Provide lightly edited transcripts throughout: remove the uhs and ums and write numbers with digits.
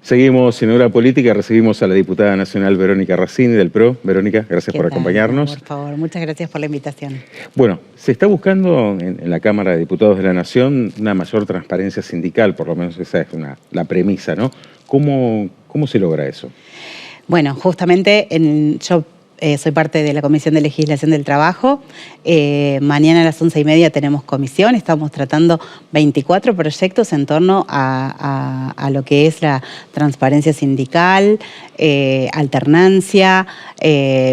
Seguimos en Hora Política, recibimos a la diputada nacional Verónica Racini del PRO. Verónica, gracias por acompañarnos. Por favor, muchas gracias por la invitación. Bueno, se está buscando en la Cámara de Diputados de la Nación una mayor transparencia sindical, por lo menos esa es la premisa, ¿no? ¿Cómo se logra eso? Bueno, justamente yo soy parte de la Comisión de Legislación del Trabajo. Mañana a las 11:30 tenemos comisión. Estamos tratando 24 proyectos en torno a lo que es la transparencia sindical, alternancia,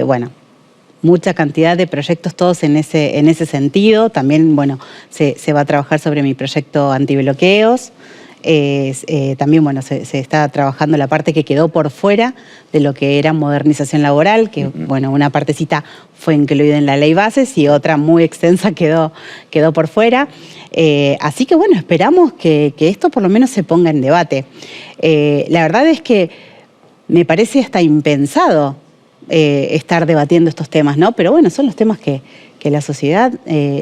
bueno, mucha cantidad de proyectos todos en ese sentido. También, bueno, se va a trabajar sobre mi proyecto antibloqueos. También, bueno, se está trabajando la parte que quedó por fuera de lo que era modernización laboral, que, bueno, una partecita fue incluida en la ley bases y otra muy extensa quedó por fuera. Así que, bueno, esperamos que esto por lo menos se ponga en debate. La verdad es que me parece hasta impensado estar debatiendo estos temas, ¿no? Pero bueno, son los temas que la sociedad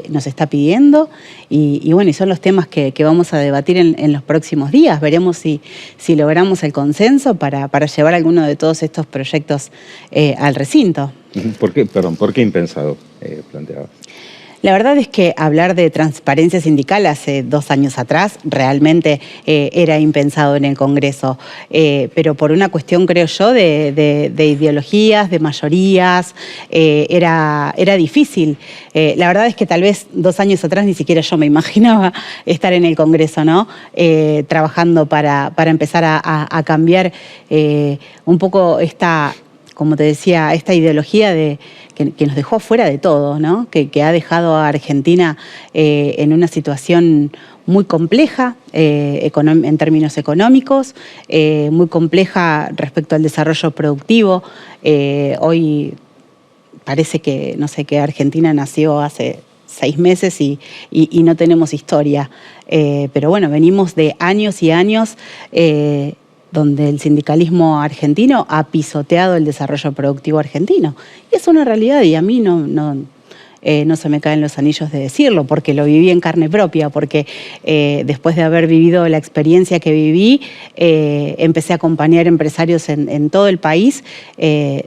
nos está pidiendo y bueno, y son los temas que vamos a debatir en los próximos días. Veremos si logramos el consenso para llevar alguno de todos estos proyectos al recinto. ¿Por qué impensado planteabas? La verdad es que hablar de transparencia sindical hace 2 años atrás realmente era impensado en el Congreso, pero por una cuestión, creo yo, de ideologías, de mayorías, era difícil. La verdad es que tal vez 2 años atrás ni siquiera yo me imaginaba estar en el Congreso, ¿no? Trabajando para empezar a cambiar un poco como te decía, esta ideología que nos dejó fuera de todo, ¿no? Que ha dejado a Argentina en una situación muy compleja en términos económicos, muy compleja respecto al desarrollo productivo. Hoy parece que, no sé, que Argentina nació hace 6 meses y no tenemos historia. Pero bueno, venimos de años y años donde el sindicalismo argentino ha pisoteado el desarrollo productivo argentino. Y es una realidad y a mí no se me caen los anillos de decirlo, porque lo viví en carne propia, porque después de haber vivido la experiencia que viví, empecé a acompañar empresarios en todo el país que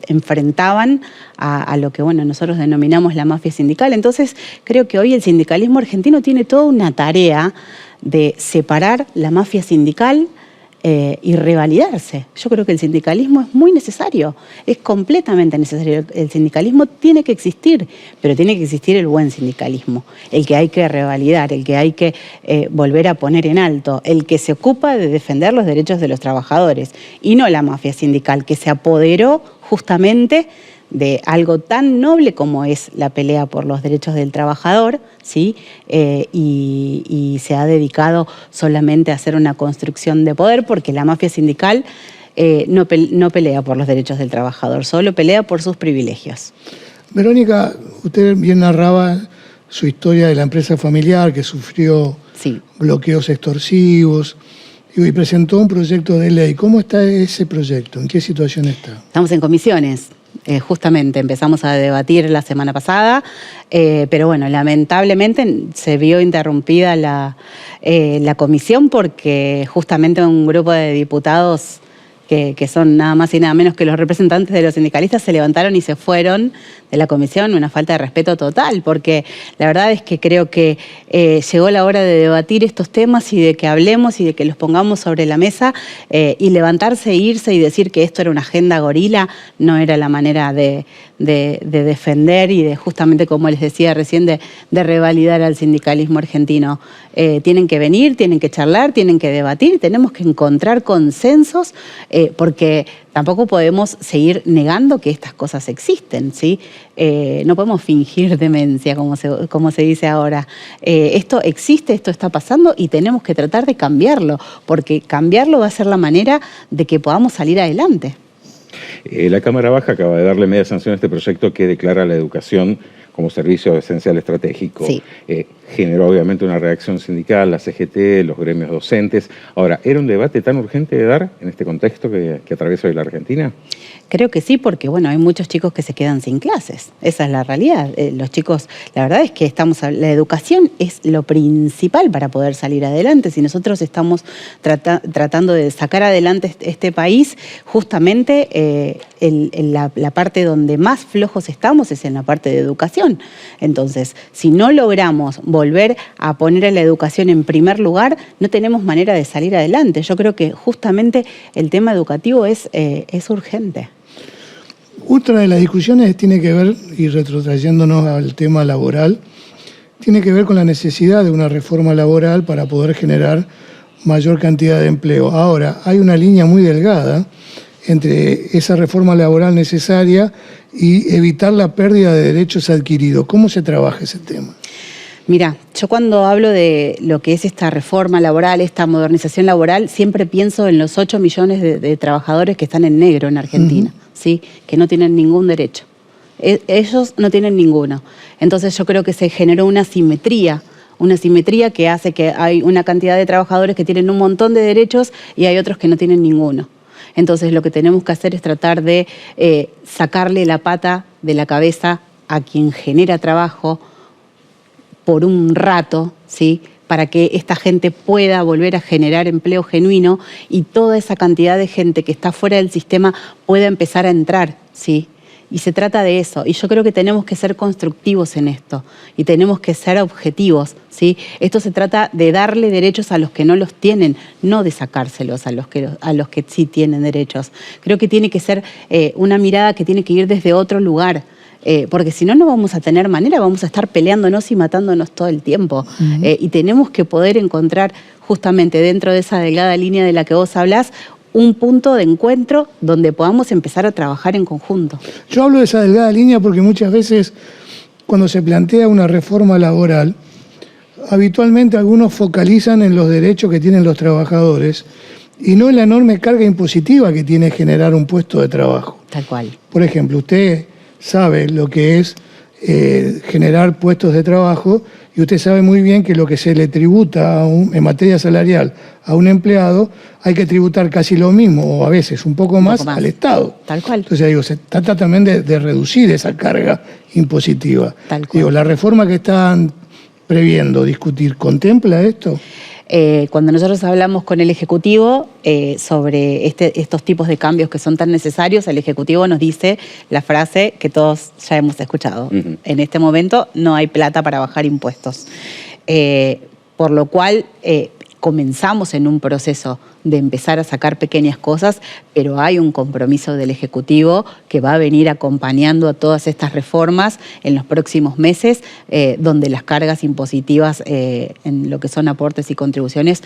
enfrentaban a lo que nosotros denominamos la mafia sindical. Entonces, creo que hoy el sindicalismo argentino tiene toda una tarea de separar la mafia sindical y revalidarse. Yo creo que el sindicalismo es muy necesario, es completamente necesario. El sindicalismo tiene que existir, pero tiene que existir el buen sindicalismo, el que hay que revalidar, el que hay que volver a poner en alto, el que se ocupa de defender los derechos de los trabajadores y no la mafia sindical que se apoderó justamente de algo tan noble como es la pelea por los derechos del trabajador, ¿sí? Y se ha dedicado solamente a hacer una construcción de poder, porque la mafia sindical no pelea por los derechos del trabajador, solo pelea por sus privilegios. Verónica, usted bien narraba su historia de la empresa familiar que sufrió bloqueos extorsivos y presentó un proyecto de ley. ¿Cómo está ese proyecto? ¿En qué situación está? Estamos en comisiones. Justamente empezamos a debatir la semana pasada, pero bueno, lamentablemente se vio interrumpida la comisión porque justamente un grupo de diputados que son nada más y nada menos que los representantes de los sindicalistas se levantaron y se fueron de la comisión, una falta de respeto total, porque la verdad es que creo que llegó la hora de debatir estos temas y de que hablemos y de que los pongamos sobre la mesa y levantarse, irse y decir que esto era una agenda gorila no era la manera de defender y de justamente, como les decía recién, de revalidar al sindicalismo argentino. Tienen que venir, tienen que charlar, tienen que debatir, tenemos que encontrar consensos porque tampoco podemos seguir negando que estas cosas existen, ¿sí? No podemos fingir demencia, como se dice ahora. Esto existe, esto está pasando y tenemos que tratar de cambiarlo, porque cambiarlo va a ser la manera de que podamos salir adelante. La Cámara Baja acaba de darle media sanción a este proyecto que declara la educación como servicio esencial estratégico. Sí. generó obviamente una reacción sindical, la CGT, los gremios docentes. Ahora, ¿era un debate tan urgente de dar en este contexto que atraviesa hoy la Argentina? Creo que sí, porque bueno, hay muchos chicos que se quedan sin clases. Esa es la realidad. Los chicos, la verdad es que la educación es lo principal para poder salir adelante. Si nosotros estamos tratando de sacar adelante este país, justamente la parte donde más flojos estamos es en la parte de educación. Entonces, si no logramos volver a poner a la educación en primer lugar, no tenemos manera de salir adelante. Yo creo que justamente el tema educativo es urgente. Otra de las discusiones tiene que ver, y retrotrayéndonos al tema laboral, tiene que ver con la necesidad de una reforma laboral para poder generar mayor cantidad de empleo. Ahora, hay una línea muy delgada entre esa reforma laboral necesaria y evitar la pérdida de derechos adquiridos. ¿Cómo se trabaja ese tema? Mira, yo cuando hablo de lo que es esta reforma laboral, esta modernización laboral, siempre pienso en los 8 millones de trabajadores que están en negro en Argentina, ¿sí? Que no tienen ningún derecho. Ellos no tienen ninguno. Entonces yo creo que se generó una simetría que hace que hay una cantidad de trabajadores que tienen un montón de derechos y hay otros que no tienen ninguno. Entonces lo que tenemos que hacer es tratar de sacarle la pata de la cabeza a quien genera trabajo por un rato, ¿sí? Para que esta gente pueda volver a generar empleo genuino y toda esa cantidad de gente que está fuera del sistema pueda empezar a entrar, ¿sí? Y se trata de eso. Y yo creo que tenemos que ser constructivos en esto y tenemos que ser objetivos, ¿sí? Esto se trata de darle derechos a los que no los tienen, no de sacárselos a los que sí tienen derechos. Creo que tiene que ser una mirada que tiene que ir desde otro lugar. Porque si no, no vamos a tener manera, vamos a estar peleándonos y matándonos todo el tiempo. Y tenemos que poder encontrar justamente dentro de esa delgada línea de la que vos hablás, un punto de encuentro donde podamos empezar a trabajar en conjunto. Yo hablo de esa delgada línea porque muchas veces cuando se plantea una reforma laboral, habitualmente algunos focalizan en los derechos que tienen los trabajadores y no en la enorme carga impositiva que tiene generar un puesto de trabajo. Tal cual. Por ejemplo, usted sabe lo que es generar puestos de trabajo y usted sabe muy bien que lo que se le tributa en materia salarial a un empleado hay que tributar casi lo mismo o a veces un poco más al Estado. Tal cual. Entonces digo, se trata también de reducir esa carga impositiva. Tal cual. Digo, ¿la reforma que están previendo discutir contempla esto? Cuando nosotros hablamos con el Ejecutivo sobre estos tipos de cambios que son tan necesarios, el Ejecutivo nos dice la frase que todos ya hemos escuchado. En este momento no hay plata para bajar impuestos. Por lo cual comenzamos en un proceso de empezar a sacar pequeñas cosas, pero hay un compromiso del Ejecutivo que va a venir acompañando a todas estas reformas en los próximos meses, donde las cargas impositivas en lo que son aportes y contribuciones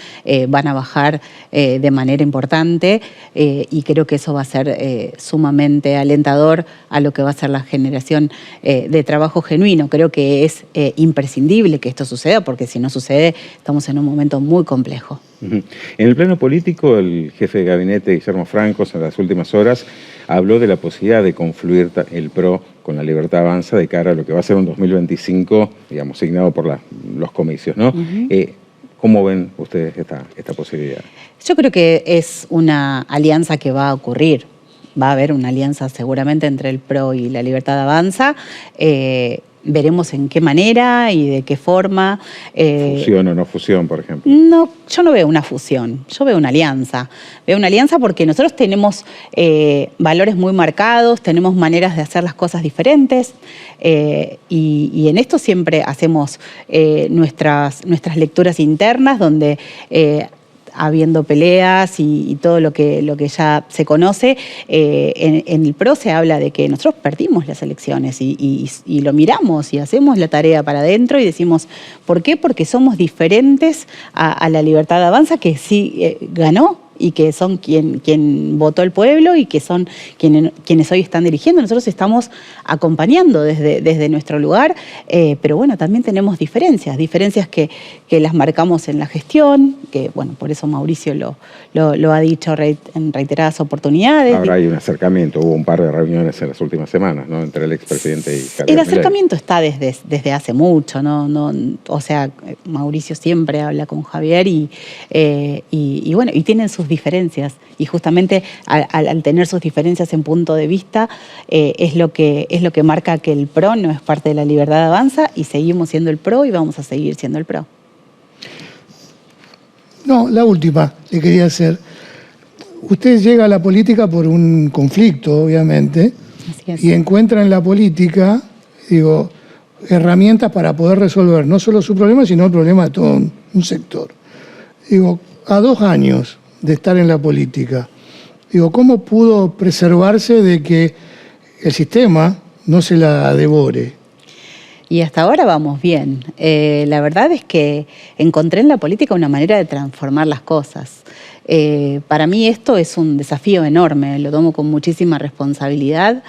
van a bajar de manera importante y creo que eso va a ser sumamente alentador a lo que va a ser la generación de trabajo genuino. Creo que es imprescindible que esto suceda porque si no sucede estamos en un momento muy complejo. En el plano político, el jefe de gabinete, Guillermo Francos, en las últimas horas, habló de la posibilidad de confluir el PRO con la Libertad Avanza de cara a lo que va a ser un 2025, digamos, signado por los comicios, ¿no? ¿Cómo ven ustedes esta posibilidad? Yo creo que es una alianza que va a ocurrir. Va a haber una alianza seguramente entre el PRO y la Libertad Avanza. Veremos en qué manera y de qué forma. ¿Fusión o no fusión, por ejemplo? No, yo no veo una fusión, yo veo una alianza. Veo una alianza porque nosotros tenemos valores muy marcados, tenemos maneras de hacer las cosas diferentes y en esto siempre hacemos nuestras lecturas internas donde habiendo peleas y todo lo que ya se conoce, en el PRO se habla de que nosotros perdimos las elecciones y lo miramos y hacemos la tarea para adentro y decimos, ¿por qué? Porque somos diferentes a la Libertad Avanza que sí ganó y que son quien votó el pueblo y que son quienes hoy están dirigiendo. Nosotros estamos acompañando desde nuestro lugar, pero bueno, también tenemos diferencias que las marcamos en la gestión, que bueno, por eso Mauricio lo ha dicho en reiteradas oportunidades. Ahora hay un acercamiento, hubo un par de reuniones en las últimas semanas, ¿no?, entre el expresidente y Javier El Milei. acercamiento está desde hace mucho, ¿no? O sea, Mauricio siempre habla con Javier y bueno, y tienen sus diferencias. Y justamente al tener sus diferencias en punto de vista, es lo que marca que el PRO no es parte de la Libertad Avanza y seguimos siendo el PRO y vamos a seguir siendo el PRO. No, la última que quería hacer. Usted llega a la política por un conflicto, obviamente, y encuentra en la política, digo, herramientas para poder resolver no solo su problema, sino el problema de todo un sector. Digo, a 2 años de estar en la política, digo, ¿cómo pudo preservarse de que el sistema no se la devore? Y hasta ahora vamos bien. La verdad es que encontré en la política una manera de transformar las cosas. Para mí esto es un desafío enorme, lo tomo con muchísima responsabilidad,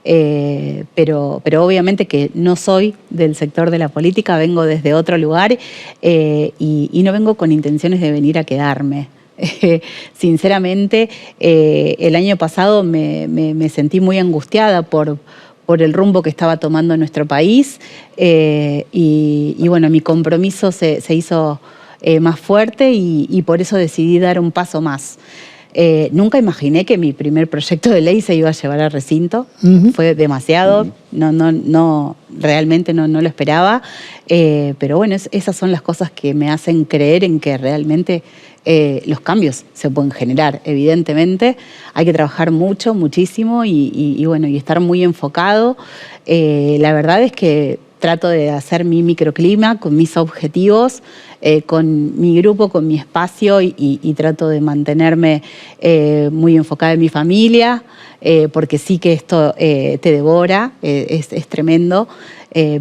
pero obviamente que no soy del sector de la política, vengo desde otro lugar y no vengo con intenciones de venir a quedarme. Sinceramente, el año pasado me sentí muy angustiada por el rumbo que estaba tomando nuestro país y bueno, mi compromiso se hizo más fuerte y por eso decidí dar un paso más. Nunca imaginé que mi primer proyecto de ley se iba a llevar al recinto. Fue demasiado, realmente no lo esperaba, pero bueno, esas son las cosas que me hacen creer en que realmente los cambios se pueden generar. Evidentemente hay que trabajar muchísimo y bueno, y estar muy enfocado. La verdad es que trato de hacer mi microclima con mis objetivos, con mi grupo, con mi espacio y trato de mantenerme muy enfocada en mi familia, porque sí que esto te devora, es tremendo,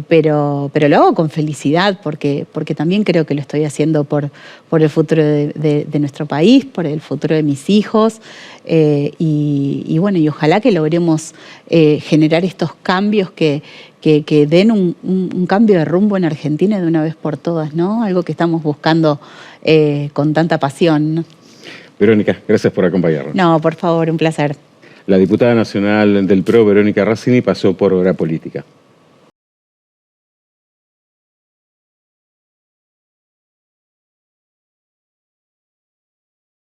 pero lo hago con felicidad porque también creo que lo estoy haciendo por el futuro de nuestro país, por el futuro de mis hijos y bueno, y ojalá que logremos generar estos cambios que den un cambio de rumbo en Argentina de una vez por todas, ¿no? Algo que estamos buscando con tanta pasión, ¿no? Verónica, gracias por acompañarnos. No, por favor, un placer. La diputada nacional del PRO, Verónica Razzini, pasó por Hora Política.